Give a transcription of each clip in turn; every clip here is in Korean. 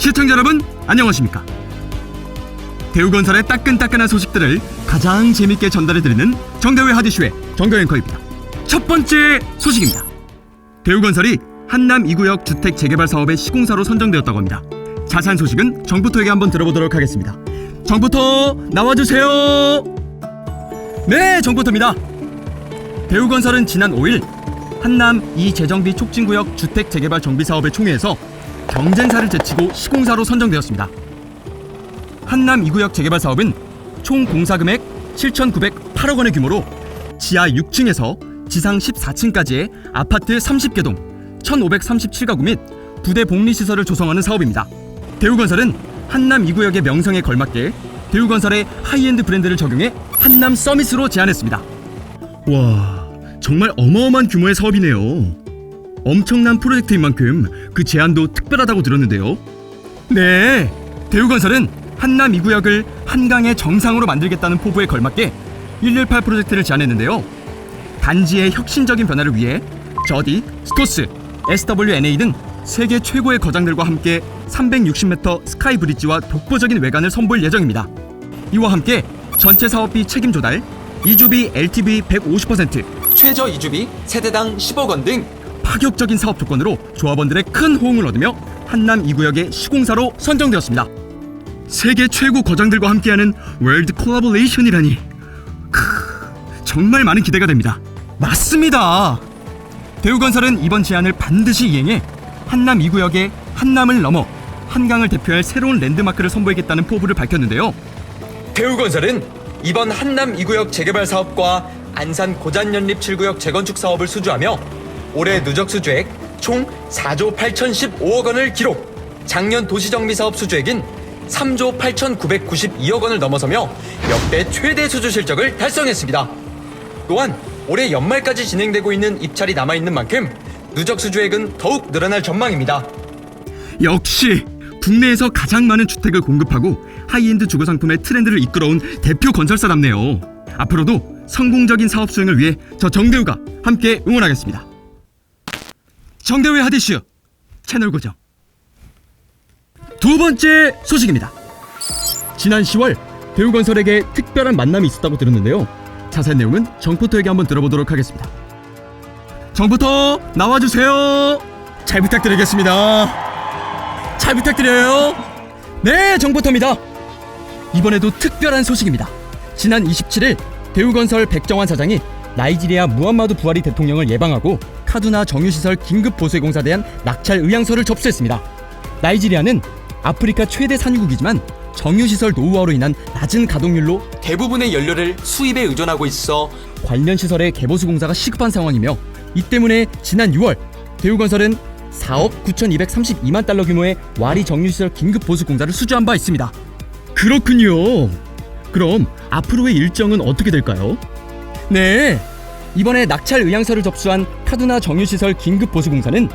시청자 여러분, 안녕하십니까? 대우건설의 따끈따끈한 소식들을 가장 재밌게 전달해드리는 정대우의 하디쇼의 정대우앵커입니다. 첫 번째 소식입니다. 대우건설이 한남 2구역 주택 재개발 사업의 시공사로 선정되었다고 합니다. 자세한 소식은 정부터에게 한번 들어보도록 하겠습니다. 정부터 나와주세요. 네, 정부터입니다. 대우건설은 지난 5일 한남 2 재정비 촉진구역 주택 재개발 정비 사업의 총회에서 경쟁사를 제치고 시공사로 선정되었습니다. 한남 2구역 재개발 사업은 총 공사금액 7,908억 원의 규모로 지하 6층에서 지상 14층까지의 아파트 30개 동 1,537가구 및 부대 복리시설을 조성하는 사업입니다. 대우건설은 한남 2구역의 명성에 걸맞게 대우건설의 하이엔드 브랜드를 적용해 한남 서밋으로 제안했습니다. 와, 정말 어마어마한 규모의 사업이네요. 엄청난 프로젝트인 만큼 그 제안도 특별하다고 들었는데요. 네, 대우건설은 한남 2구역을 한강의 정상으로 만들겠다는 포부에 걸맞게 118 프로젝트를 제안했는데요. 단지의 혁신적인 변화를 위해 저디, 스토스, SWNA 등 세계 최고의 거장들과 함께 360m 스카이 브릿지와 독보적인 외관을 선보일 예정입니다. 이와 함께 전체 사업비 책임 조달, 이주비 LTV 150%, 최저 이주비 세대당 10억 원 등 파격적인 사업 조건으로 조합원들의 큰 호응을 얻으며 한남 2구역의 시공사로 선정되었습니다. 세계 최고 거장들과 함께하는 월드 콜라보레이션이라니, 정말 많은 기대가 됩니다. 맞습니다. 대우건설은 이번 제안을 반드시 이행해 한남 2구역의 한남을 넘어 한강을 대표할 새로운 랜드마크를 선보이겠다는 포부를 밝혔는데요. 대우건설은 이번 한남 2구역 재개발 사업과 안산 고잔연립 7구역 재건축 사업을 수주하며 올해 누적 수주액 총 4조 8,015억 원을 기록, 작년 도시정비 사업 수주액인 3조 8,992억 원을 넘어서며 역대 최대 수주 실적을 달성했습니다. 또한 올해 연말까지 진행되고 있는 입찰이 남아있는 만큼 누적 수주액은 더욱 늘어날 전망입니다. 역시 국내에서 가장 많은 주택을 공급하고 하이엔드 주거 상품의 트렌드를 이끌어온 대표 건설사답네요. 앞으로도 성공적인 사업 수행을 위해 저 정대우가 함께 응원하겠습니다. 정대우의 하디슈 채널 고정. 두 번째 소식입니다. 지난 10월 대우건설에게 특별한 만남이 있었다고 들었는데요. 자세한 내용은 정포터에게 한번 들어보도록 하겠습니다. 정포터 나와주세요. 잘 부탁드리겠습니다. 잘 부탁드려요. 네, 정포터입니다. 이번에도 특별한 소식입니다. 지난 27일 대우건설 백정환 사장이 나이지리아 무함마두 부하리 대통령을 예방하고 카두나 정유시설 긴급보수공사에 대한 낙찰 의향서를 접수했습니다. 나이지리아는 아프리카 최대 산유국이지만 정유시설 노후화로 인한 낮은 가동률로 대부분의 연료를 수입에 의존하고 있어 관련 시설의 개보수 공사가 시급한 상황이며, 이 때문에 지난 6월 대우건설은 4억 9,232만 달러 규모의 와리 정유시설 긴급보수 공사를 수주한 바 있습니다. 그렇군요. 그럼 앞으로의 일정은 어떻게 될까요? 네, 이번에 낙찰 의향서를 접수한 카두나 정유시설 긴급보수공사는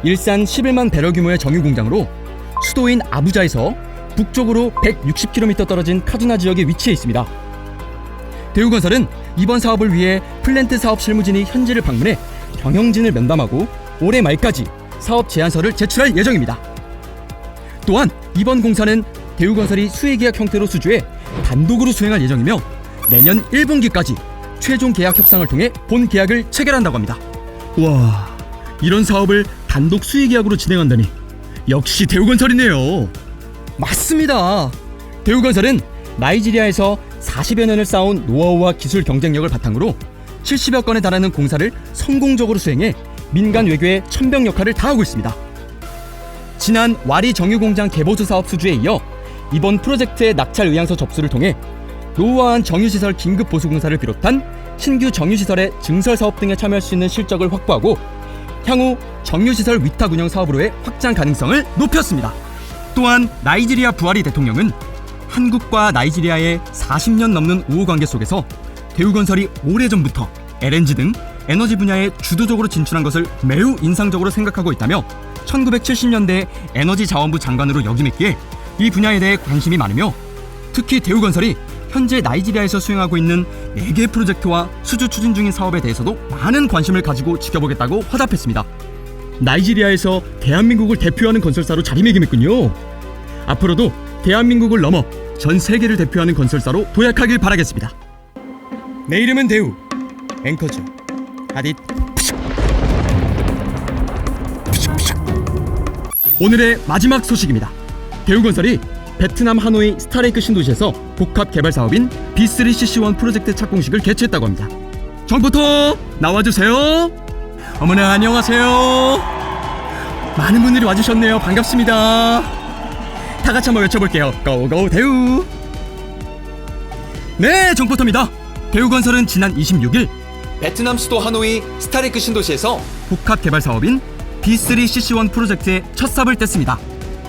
일산 11만 배럴 규모의 정유공장으로 수도인 아부자에서 북쪽으로 160km 떨어진 카두나 지역에 위치해 있습니다. 대우건설은 이번 사업을 위해 플랜트 사업 실무진이 현지를 방문해 경영진을 면담하고 올해 말까지 사업 제안서를 제출할 예정입니다. 또한 이번 공사는 대우건설이 수의계약 형태로 수주해 단독으로 수행할 예정이며 내년 1분기까지 최종 계약 협상을 통해 본 계약을 체결한다고 합니다. 와, 이런 사업을 단독 수의계약으로 진행한다니 역시 대우건설이네요. 맞습니다. 대우건설은 나이지리아에서 40여 년을 쌓아온 노하우와 기술 경쟁력을 바탕으로 70여 건에 달하는 공사를 성공적으로 수행해 민간 외교의 천병 역할을 다하고 있습니다. 지난 와리 정유공장 개보수 사업 수주에 이어 이번 프로젝트의 낙찰 의향서 접수를 통해 노후화한 정유시설 긴급보수공사를 비롯한 신규 정유시설의 증설사업 등에 참여할 수 있는 실적을 확보하고 향후 정유시설 위탁 운영 사업으로의 확장 가능성을 높였습니다. 또한 나이지리아 부하리 대통령은 한국과 나이지리아의 40년 넘는 우호관계 속에서 대우건설이 오래전부터 LNG 등 에너지 분야에 주도적으로 진출한 것을 매우 인상적으로 생각하고 있다며 1970년대 에너지자원부 장관으로 역임했기에 이 분야에 대해 관심이 많으며, 특히 대우건설이 현재 나이지리아에서 수행하고 있는 4개 프로젝트와 수주 추진 중인 사업에 대해서도 많은 관심을 가지고 지켜보겠다고 화답했습니다. 나이지리아에서 대한민국을 대표하는 건설사로 자리매김했군요. 앞으로도 대한민국을 넘어 전 세계를 대표하는 건설사로 도약하길 바라겠습니다. 내 이름은 대우, 앵커즈 하딧. 오늘의 마지막 소식입니다. 대우건설이 베트남 하노이 스타레이크 신도시에서 복합 개발 사업인 B3CC1 프로젝트 착공식을 개최했다고 합니다. 정포터 나와주세요. 어머나 안녕하세요. 많은 분들이 와주셨네요. 반갑습니다. 다 같이 한번 외쳐볼게요. 고고 대우. 네, 정포터입니다. 대우건설은 지난 26일 베트남 수도 하노이 스타레이크 신도시에서 복합 개발 사업인 B3CC1 프로젝트의 첫 삽을 뗐습니다.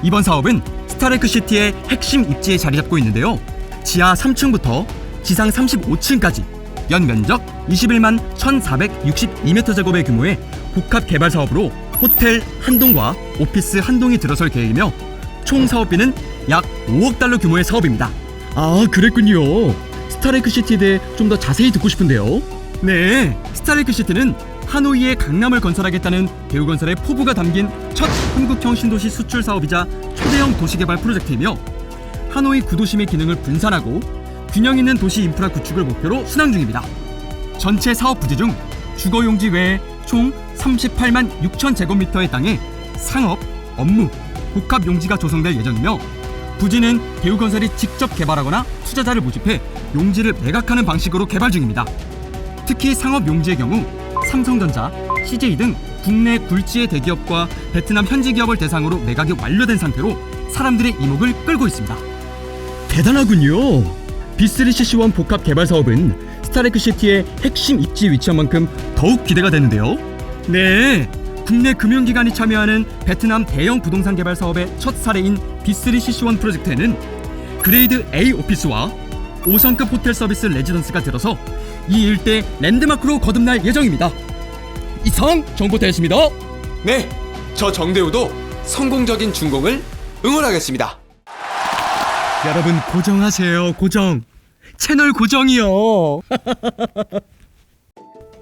이번 사업은 스타레이크 시티의 핵심 입지에 자리 잡고 있는데요. 지하 3층부터 지상 35층까지 연 면적 21만 1,462m 제곱의 규모의 복합 개발 사업으로 호텔 한 동과 오피스 한 동이 들어설 계획이며 총 사업비는 약 5억 달러 규모의 사업입니다. 아, 그랬군요. 스타레이크 시티에 대해 좀 더 자세히 듣고 싶은데요. 네, 스타레이크 시티는 하노이의 강남을 건설하겠다는 대우건설의 포부가 담긴 첫 한국형 신도시 수출 사업이자 초대형 도시개발 프로젝트이며 하노이 구도심의 기능을 분산하고 균형 있는 도시 인프라 구축을 목표로 순항 중입니다. 전체 사업 부지 중 주거용지 외에 총 38만 6천 제곱미터의 땅에 상업, 업무, 복합 용지가 조성될 예정이며 부지는 대우건설이 직접 개발하거나 투자자를 모집해 용지를 매각하는 방식으로 개발 중입니다. 특히 상업 용지의 경우 삼성전자, CJ 등 국내 굴지의 대기업과 베트남 현지 기업을 대상으로 매각이 완료된 상태로 사람들의 이목을 끌고 있습니다. 대단하군요. B3CC1 복합 개발 사업은 스타레이크 시티의 핵심 입지에 위치한 만큼 더욱 기대가 되는데요. 네, 국내 금융기관이 참여하는 베트남 대형 부동산 개발 사업의 첫 사례인 B3CC1 프로젝트에는 그레이드 A 오피스와 5성급 호텔 서비스 레지던스가 들어서 이 일대 랜드마크로 거듭날 예정입니다. 이상 정보대였습니다. 네, 저 정대우도 성공적인 준공을 응원하겠습니다. 여러분 고정하세요. 고정. 채널 고정이요.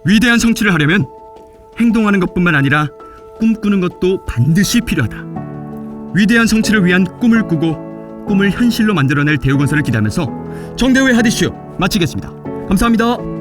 위대한 성취를 하려면 행동하는 것뿐만 아니라 꿈꾸는 것도 반드시 필요하다. 위대한 성취를 위한 꿈을 꾸고 꿈을 현실로 만들어낼 대우건설을 기대하면서 정대우의 하디슈 마치겠습니다. 감사합니다.